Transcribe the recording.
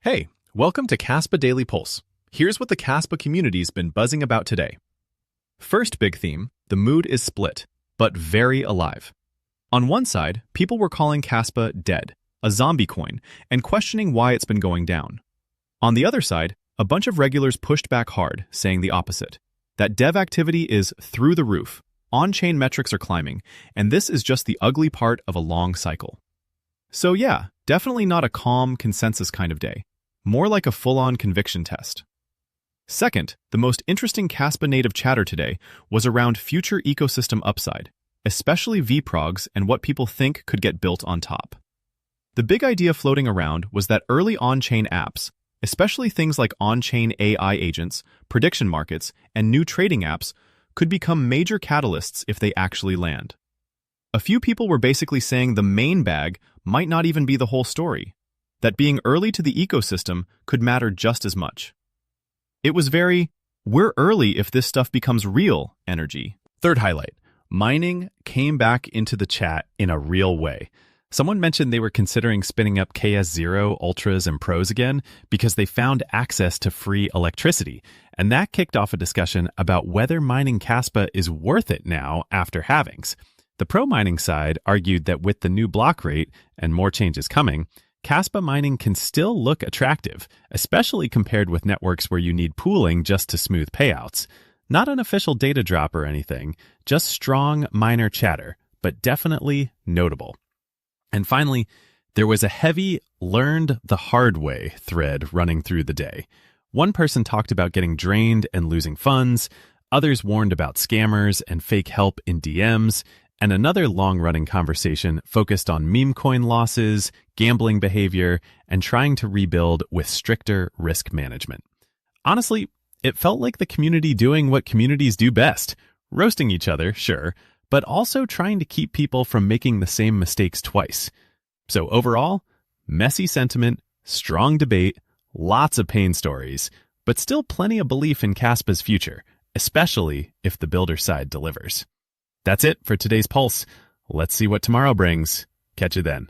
Hey, welcome to Kaspa Daily Pulse. Here's what the Kaspa community's been buzzing about today. First big theme, the mood is split, but very alive. On one side, people were calling Kaspa dead, a zombie coin, and questioning why it's been going down. On the other side, a bunch of regulars pushed back hard, saying the opposite, that dev activity is through the roof, on-chain metrics are climbing, and this is just the ugly part of a long cycle. So yeah, definitely not a calm consensus kind of day, more like a full-on conviction test. Second, the most interesting Kaspa native chatter today was around future ecosystem upside, especially vProgs and what people think could get built on top. The big idea floating around was that early on-chain apps, especially things like on-chain AI agents, prediction markets, and new trading apps, could become major catalysts if they actually land. A few people were basically saying the main bag might not even be the whole story, that being early to the ecosystem could matter just as much. It was very, we're early if this stuff becomes real energy. Third highlight, mining came back into the chat in a real way. Someone mentioned they were considering spinning up KS0 Ultras and Pros again because they found access to free electricity, and that kicked off a discussion about whether mining Kaspa is worth it now after halvings. The pro mining side argued that with the new block rate and more changes coming, Kaspa mining can still look attractive, especially compared with networks where you need pooling just to smooth payouts. Not an official data drop or anything, just strong miner chatter, but definitely notable. And finally, there was a heavy learned the hard way thread running through the day. One person talked about getting drained and losing funds, others warned about scammers and fake help in DMs, and another long-running conversation focused on memecoin losses, gambling behavior, and trying to rebuild with stricter risk management. Honestly, it felt like the community doing what communities do best, roasting each other, sure, but also trying to keep people from making the same mistakes twice. So overall, messy sentiment, strong debate, lots of pain stories, but still plenty of belief in Kaspa's future, especially if the builder side delivers. That's it for today's Pulse. Let's see what tomorrow brings. Catch you then.